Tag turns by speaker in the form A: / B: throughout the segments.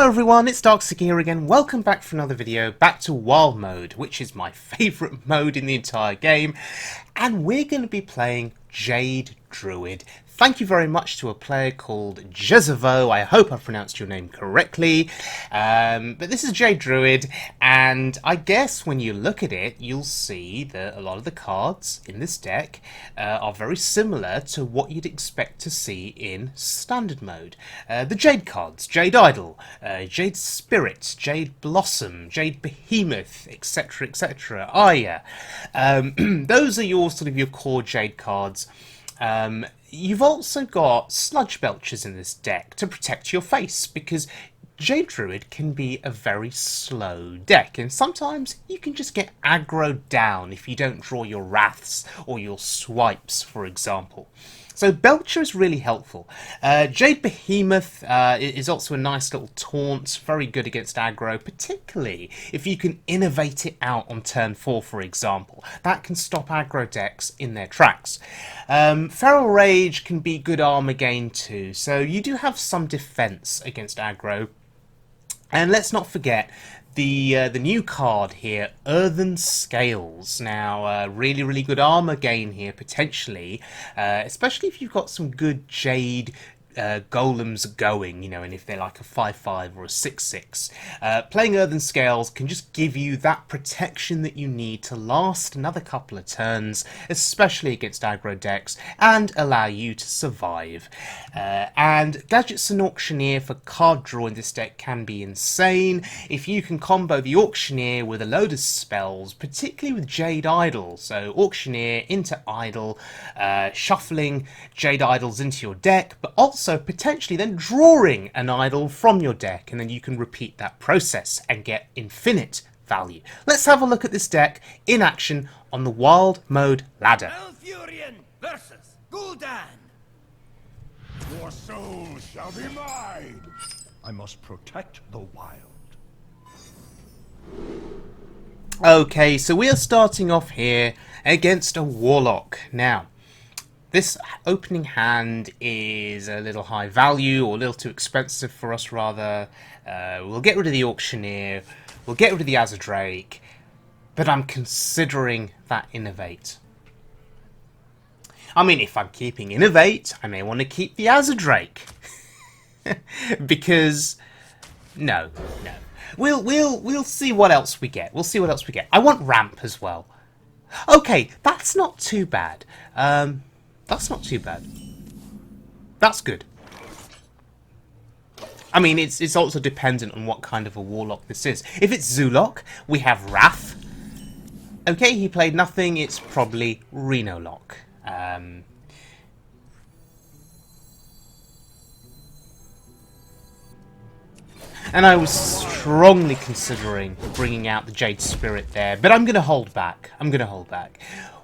A: Hello everyone, it's Darkseeker here again. Welcome back for another video, back to Wild Mode, which is my favourite mode in the entire game. And we're going to be playing Jade Druid. Thank you very much to a player called Jezavo. I hope I pronounced your name correctly. But this is Jade Druid, and I guess when you look at it, you'll see that a lot of the cards in this deck are very similar to what you'd expect to see in Standard Mode. The Jade cards, Jade Idol, Jade Spirit, Jade Blossom, Jade Behemoth, etc, etc, Aya. Those are your sort of your core Jade cards. You've also got Sludge Belchers in this deck to protect your face, because Jade Druid can be a very slow deck, and sometimes you can just get aggroed down if you don't draw your Wraths or your Swipes, for example. So Belcher is really helpful. Jade Behemoth is also a nice little taunt, very good against aggro, particularly if you can innovate it out on turn 4, for example. That can stop aggro decks in their tracks. Feral Rage can be good armor gain too, so you do have some defense against aggro. And let's not forget the new card here, Earthen Scales. Now, really good armor gain here, potentially, especially if you've got some good Jade golems going, you know, and if they're like a 5/5 or a 6/6. Playing Earthen Scales can just give you that protection that you need to last another couple of turns, especially against aggro decks, and allow you to survive. And Gadgets and Auctioneer for card draw in this deck can be insane. If you can combo the Auctioneer with a load of spells, particularly with Jade Idol, so Auctioneer into Idol, shuffling Jade Idols into your deck, but also potentially then drawing an idol from your deck, and then you can repeat that process and get infinite value. Let's have a look at this deck in action on the Wild Mode ladder.
B: Elfurion versus Gul'dan.
C: Your soul shall be mine. I must protect the wild.
A: Okay, so we are starting off here against a Warlock. Now, this opening hand is a little high value, or a little too expensive for us, rather. We'll get rid of the Auctioneer, we'll get rid of the Azadrake, but I'm considering that Innovate. I mean, if I'm keeping Innovate, I may want to keep the Azadrake. Because, no. We'll see what else we get. We'll see what else we get. I want Ramp as well. Okay, that's not too bad. That's not too bad. That's good. I mean, it's also dependent on what kind of a Warlock this is. If it's Zoolock, we have Wrath. Okay, he played nothing. It's probably Renolock. And I was strongly considering bringing out the Jade Spirit there, but I'm going to hold back.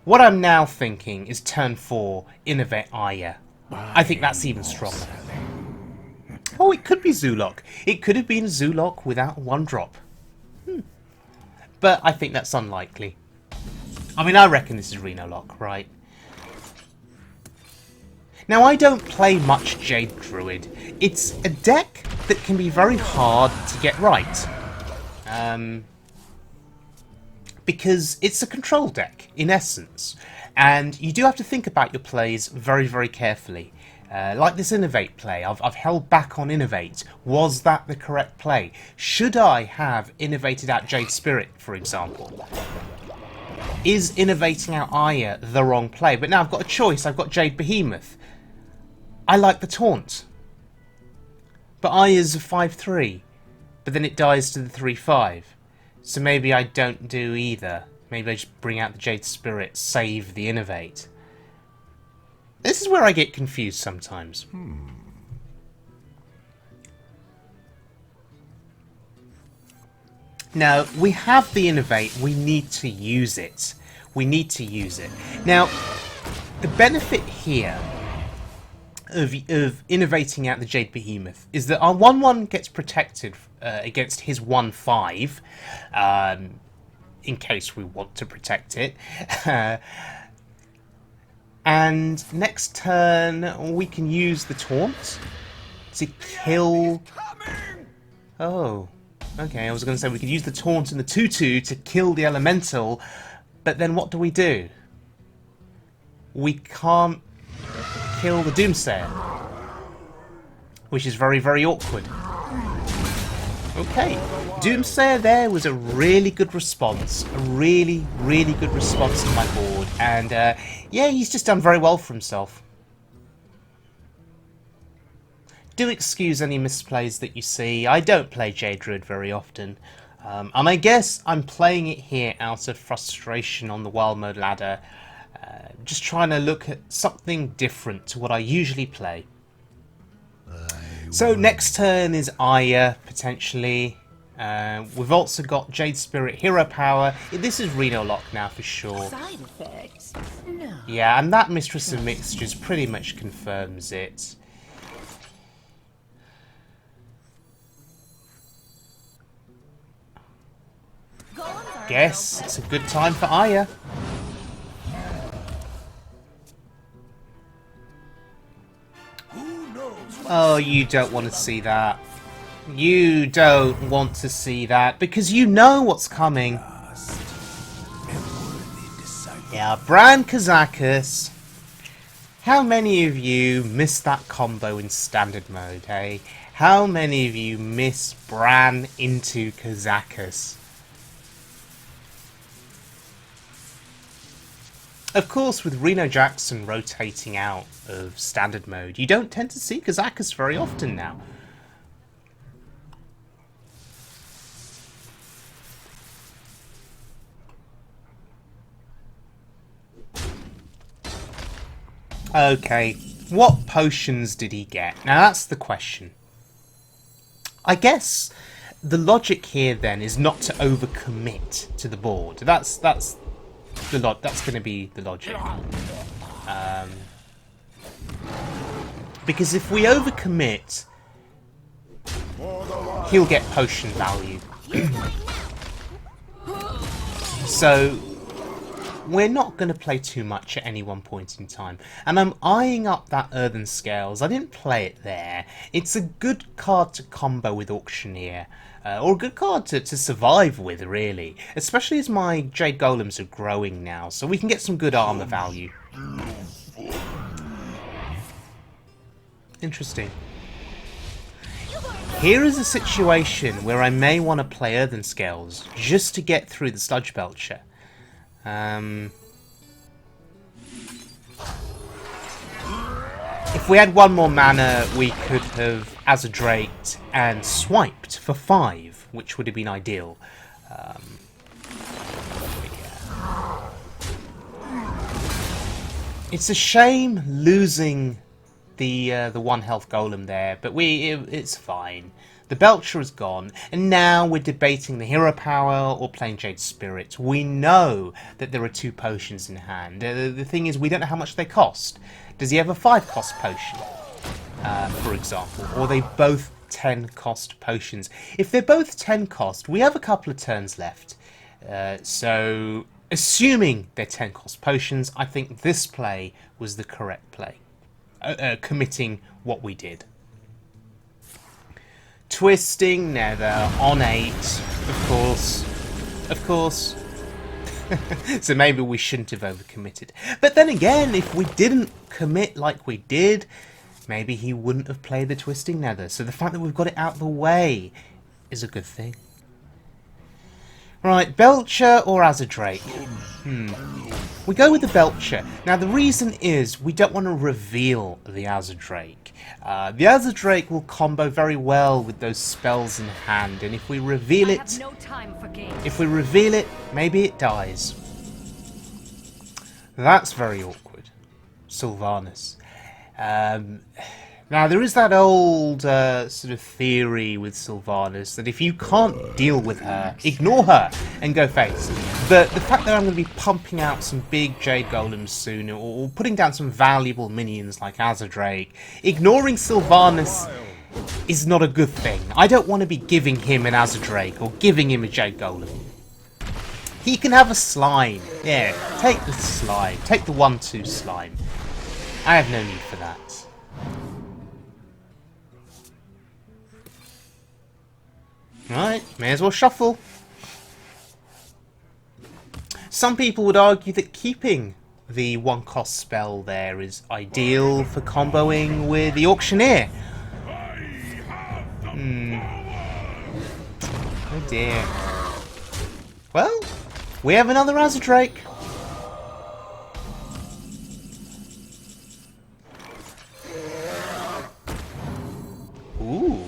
A: What I'm now thinking is turn 4, Innovate Aya. I think that's even stronger. Oh, it could be Zoolock. It could have been Zoolock without 1-drop. But I think that's unlikely. I mean, I reckon this is Renolock, right? Now, I don't play much Jade Druid. It's a deck that can be very hard to get right. Because it's a control deck, in essence. And you do have to think about your plays very carefully. Like this Innovate play, I've held back on Innovate. Was that the correct play? Should I have innovated out Jade Spirit, for example? Is innovating out Aya the wrong play? But now I've got a choice. I've got Jade Behemoth. I like the taunt. But Aya's a 5/3. But then it dies to the 3/5. So maybe I don't do either. Maybe I just bring out the Jade Spirit, save the Innovate. This is where I get confused sometimes. Now, we have the Innovate. We need to use it. Now, the benefit here of innovating out the Jade Behemoth is that our 1/1 gets protected against his 1/5, in case we want to protect it. And next turn we can use the taunt to kill Oh, okay, I was going to say we could use the taunt and the 2/2 to kill the elemental, but then what do? We can't kill the Doomsayer, which is very, very awkward. Okay, Doomsayer there was a really good response, a really, really good response to my board, and yeah, he's just done very well for himself. Do excuse any misplays that you see. I don't play Jade Druid very often, and I guess I'm playing it here out of frustration on the Wild Mode ladder, just trying to look at something different to what I usually play. So next turn is Aya, potentially. We've also got Jade Spirit Hero Power. This is Renolock now for sure.
D: Side effects? No.
A: Yeah, and that Mistress of Mixtures pretty much confirms it. Guess it's a good time for Aya. Oh, you don't want to see that. You don't want to see that because you know what's coming. Yeah, Bran Kazakus. How many of you missed that combo in standard mode, hey? How many of you miss Bran into Kazakus? Of course, with Reno Jackson rotating out of standard mode, you don't tend to see Kazakus very often now. Okay, what potions did he get? Now that's the question. I guess the logic here then is not to overcommit to the board. That's going to be the logic. Because if we overcommit, he'll get potion value. So we're not going to play too much at any one point in time. And I'm eyeing up that Earthen Scales. I didn't play it there. It's a good card to combo with Auctioneer. Or a good card to survive with, really. Especially as my Jade Golems are growing now. So we can get some good armor value. Interesting. Here is a situation where I may want to play Earthen Scales just to get through the Sludge Belcher. If we had one more mana, we could have Azadraked and swiped for 5, which would have been ideal. It's a shame losing the 1 health golem there, but it's fine. The Belcher is gone, and now we're debating the hero power or playing Jade Spirit. We know that there are 2 potions in hand. The thing is, we don't know how much they cost. Does he have a 5 cost potion, for example? Or are they both 10 cost potions? If they're both 10 cost, we have a couple of turns left. So, assuming they're 10 cost potions, I think this play was the correct play. Committing what we did. Twisting Nether on 8, of course. So maybe we shouldn't have overcommitted. But then again, if we didn't commit like we did, maybe he wouldn't have played the Twisting Nether. So the fact that we've got it out of the way is a good thing. Right, Belcher or Azadrake? We go with the Belcher. Now the reason is we don't want to reveal the Azadrake. The Azadrake will combo very well with those spells in hand, and if we reveal it, maybe it dies. That's very awkward. Sylvanas. Now there is that old sort of theory with Sylvanas that if you can't deal with her, ignore her and go face. But the fact that I'm going to be pumping out some big Jade Golems soon, or putting down some valuable minions like Azadrake, ignoring Sylvanas is not a good thing. I don't want to be giving him an Azadrake or giving him a Jade Golem. He can have a slime. Yeah, take the slime. Take the 1/2 slime. I have no need for that. Right, may as well shuffle. Some people would argue that keeping the one-cost spell there is ideal for comboing with the Auctioneer. Oh dear. Well, we have another Azadrake. Ooh.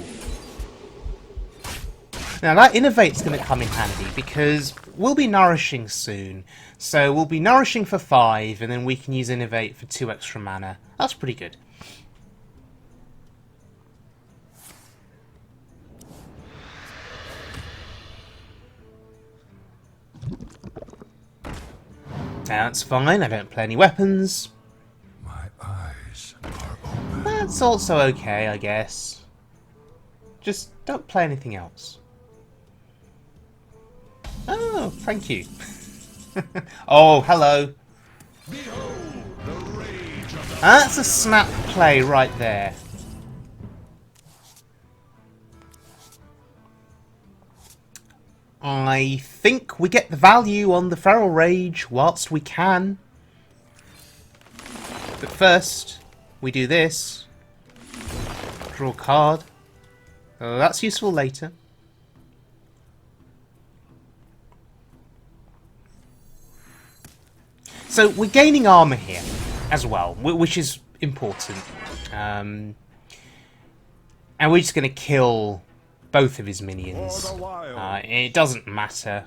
A: Now that Innovate's going to come in handy because we'll be nourishing soon. So we'll be nourishing for 5 and then we can use Innovate for 2 extra mana. That's pretty good. That's fine, I don't play any weapons.
C: My eyes are open.
A: That's also okay, I guess. Just don't play anything else. Oh, thank you. Oh, hello.
C: Behold the rage of the
A: That's a snap play right there. I think we get the value on the Feral Rage whilst we can. But first, we do this. Draw a card. Oh, that's useful later. So we're gaining armor here as well, which is important. And we're just going to kill both of his minions. It doesn't matter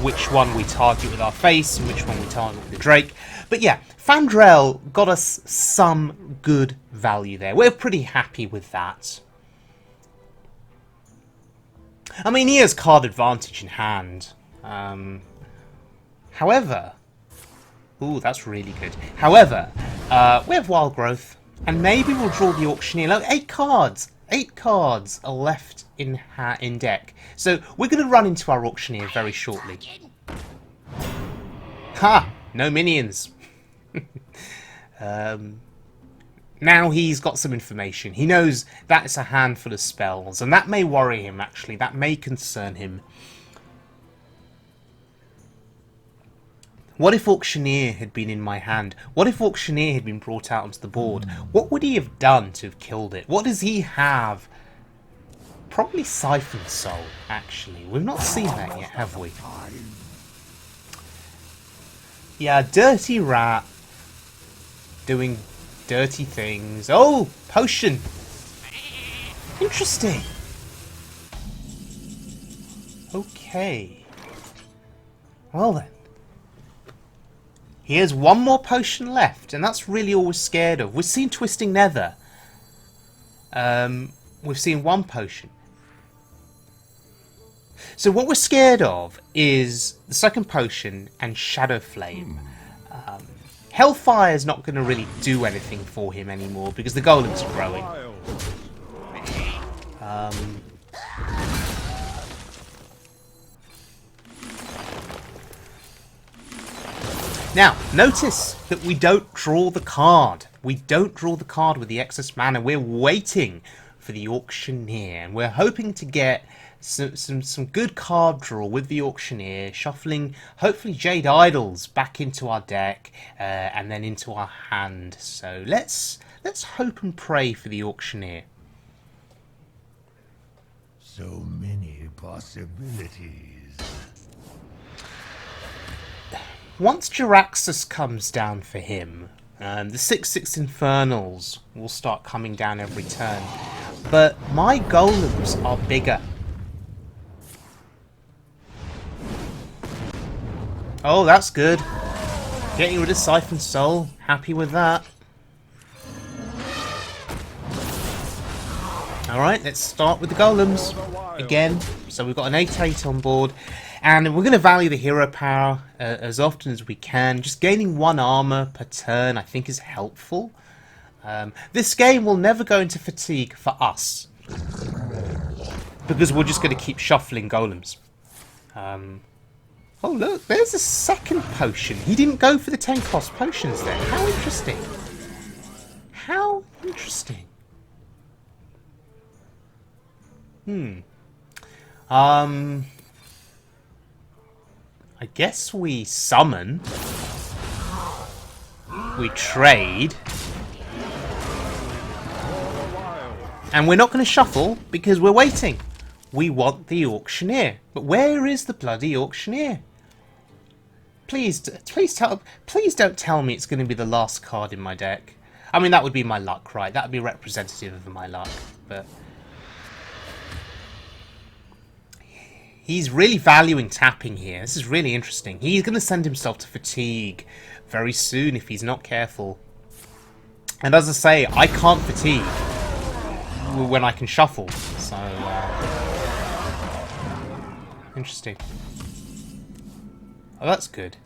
A: which one we target with our face and which one we target with the Drake. But yeah, Fandrel got us some good value there. We're pretty happy with that. I mean, he has card advantage in hand. However... Ooh, that's really good. However, we have Wild Growth, and maybe we'll draw the Auctioneer. Look, 8 cards! 8 cards are left in deck. So we're going to run into our Auctioneer very shortly. Ha! No minions. Now he's got some information. He knows that it's a handful of spells, and that may worry him, actually. That may concern him. What if Auctioneer had been in my hand? What if Auctioneer had been brought out onto the board? What would he have done to have killed it? What does he have? Probably Siphon Soul, actually. We've not seen that yet, have we? Yeah, Dirty Rat. Doing dirty things. Oh, Potion. Interesting. Okay. Well then. He has one more potion left, and that's really all we're scared of. We've seen Twisting Nether. We've seen one potion. So what we're scared of is the second potion and Shadow Flame. Hellfire is not going to really do anything for him anymore because the golems are growing. Now, notice that we don't draw the card. We don't draw the card with the excess mana. We're waiting for the Auctioneer, and we're hoping to get some good card draw with the Auctioneer, shuffling hopefully Jade Idols back into our deck and then into our hand. So let's hope and pray for the Auctioneer.
C: So many possibilities.
A: Once Jaraxxus comes down for him, the 6/6 Infernals will start coming down every turn. But my golems are bigger. Oh, that's good. Getting rid of Siphon Soul. Happy with that. Alright, let's start with the golems again. So we've got an 8/8 on board. And we're going to value the hero power as often as we can. Just gaining 1 armor per turn I think is helpful. This game will never go into fatigue for us. Because we're just going to keep shuffling golems. Oh look, there's a second potion. He didn't go for the 10 cost potions there. How interesting. How interesting. I guess we summon. We trade. And we're not going to shuffle because we're waiting. We want the auctioneer. But where is the bloody auctioneer? Please don't tell me it's going to be the last card in my deck. I mean, that would be my luck, right? That would be representative of my luck. But he's really valuing tapping here. This is really interesting. He's going to send himself to fatigue very soon if he's not careful. And as I say, I can't fatigue when I can shuffle. So, interesting. Oh, that's good.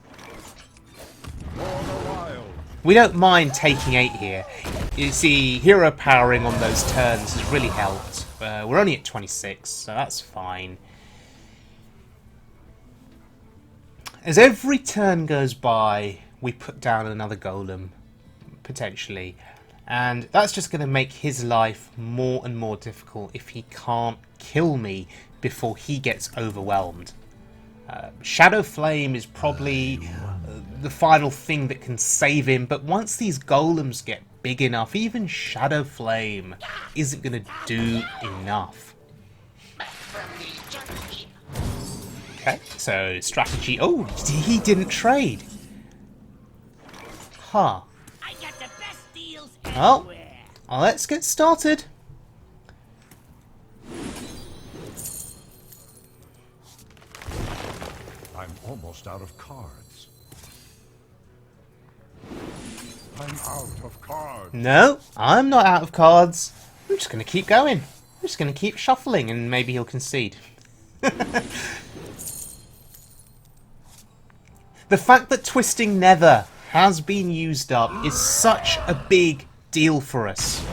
A: We don't mind taking 8 here. You see, hero powering on those turns has really helped. We're only at 26, so that's fine. As every turn goes by, we put down another golem, potentially. And that's just going to make his life more and more difficult if he can't kill me before he gets overwhelmed. Shadow Flame is probably the final thing that can save him, but once these golems get big enough, even Shadow Flame isn't going to do enough. Okay, so strategy. Oh, he didn't trade. Huh.
B: I got the best deals
A: Well,
B: everywhere.
A: let's get started.
C: I'm almost out of cards. I'm out of cards.
A: No, I'm not out of cards. I'm just going to keep going. I'm just going to keep shuffling and maybe he'll concede. The fact that Twisting Nether has been used up is such a big deal for us.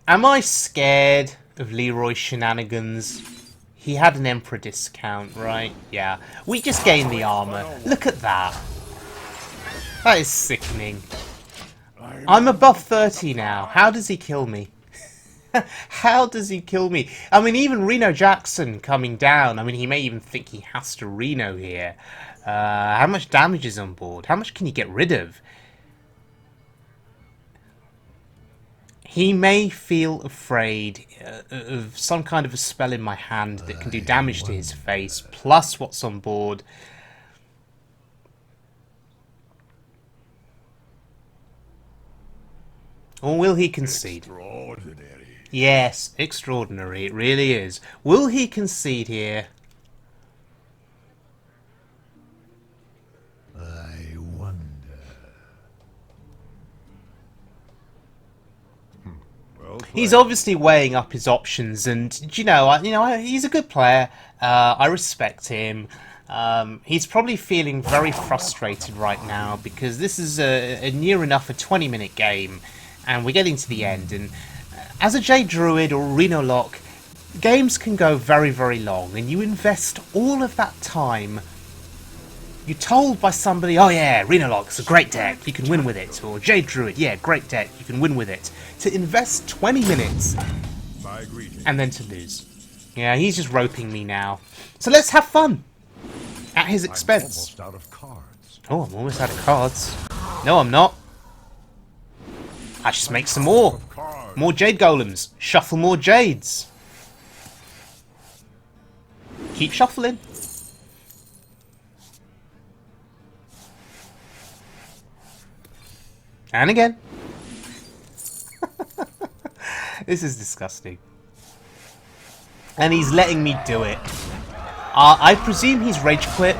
A: Am I scared of Leroy's shenanigans? He had an Emperor discount, right? Yeah. We just gained the armor. Look at that. That is sickening. I'm above 30 now. How does he kill me? How does he kill me? I mean, even Reno Jackson coming down. I mean, he may even think he has to Reno here. How much damage is on board? How much can you get rid of? He may feel afraid of some kind of a spell in my hand that can do damage to his face, plus what's on board. Or will he concede?
C: Extraordinary.
A: Yes, extraordinary, it really is. Will he concede here?
C: I wonder. Well,
A: He's obviously weighing up his options, and he's a good player. I respect him. He's probably feeling very frustrated right now because this is a near enough a 20-minute game, and we're getting to the end. And as a Jade Druid or Renolock, games can go very, very long, and you invest all of that time. You're told by somebody, oh yeah, Renolock's a great deck, you can win with it. Or Jade Druid, yeah, great deck, you can win with it. To invest 20 minutes
C: my greeting.
A: and then to lose. Yeah, he's just roping me now. So let's have fun. At his
C: I'm
A: expense.
C: almost out of cards.
A: Oh, I'm almost out of cards. No, I'm not. I just make some more.
C: Cards.
A: More Jade Golems. Shuffle more Jades. Keep shuffling. And again. This is disgusting. And he's letting me do it. I presume he's rage quit.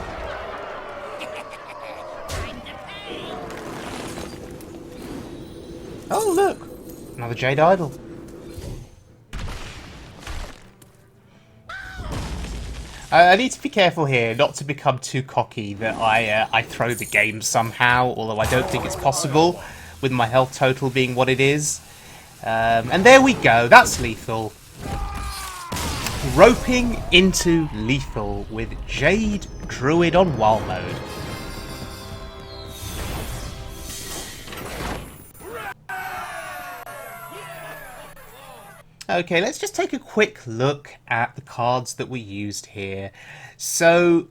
A: Oh, look. Another Jade Idol. I need to be careful here not to become too cocky that I throw the game somehow, although I don't think it's possible with my health total being what it is. And there we go, that's lethal. Roping into lethal with Jade Druid on Wild Mode. Okay, let's just take a quick look at the cards that we used here. So,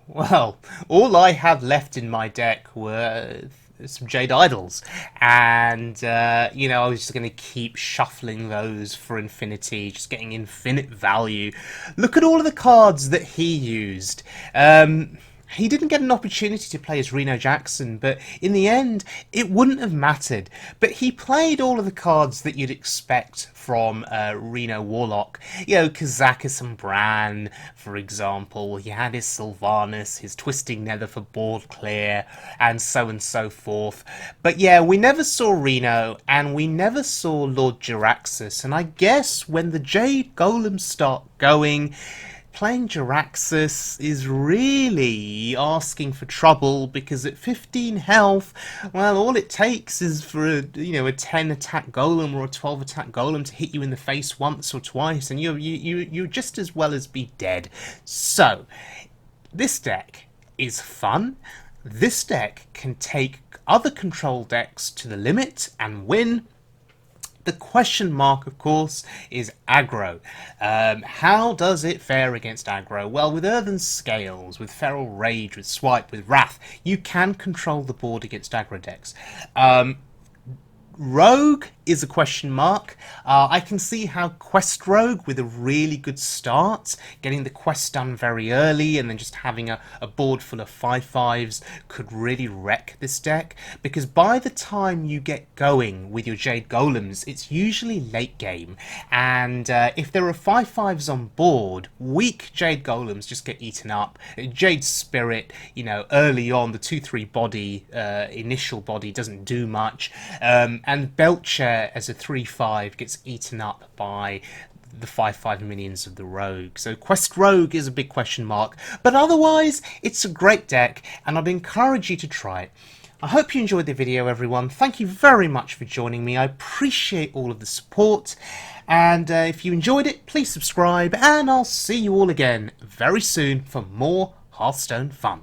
A: well, all I have left in my deck were some Jade Idols, and you know, I was just going to keep shuffling those for infinity, just getting infinite value. Look at all of the cards that he used. He didn't get an opportunity to play as Reno Jackson, but in the end, it wouldn't have mattered. But he played all of the cards that you'd expect from Reno Warlock. You know, Kazakus and Bran, for example. He had his Sylvanas, his Twisting Nether for board clear, and so forth. But yeah, we never saw Reno, and we never saw Lord Jaraxxus. And I guess when the Jade Golems start going, playing Jaraxxus is really asking for trouble, because at 15 health, well, all it takes is for a 10 attack golem or a 12 attack golem to hit you in the face once or twice, and you're just as well as be dead. So this deck is fun. This deck can take other control decks to the limit and win. The question mark, of course, is aggro. How does it fare against aggro? Well, with Earthen Scales, with Feral Rage, with Swipe, with Wrath, you can control the board against aggro decks. Rogue is a question mark. I can see how Quest Rogue, with a really good start, getting the quest done very early and then just having a board full of 5/5s could really wreck this deck, because by the time you get going with your Jade Golems, it's usually late game, and if there are 5/5s on board, weak Jade Golems just get eaten up. Jade Spirit, you know, early on, the 2/3 body, initial body doesn't do much, and Belcher as a 3/5 gets eaten up by the 5/5 minions of the Rogue. So Quest Rogue is a big question mark, but otherwise it's a great deck, and I'd encourage you to try it. I hope you enjoyed the video, everyone. Thank you very much for joining me. I appreciate all of the support, and if you enjoyed it, please subscribe, and I'll see you all again very soon for more Hearthstone fun.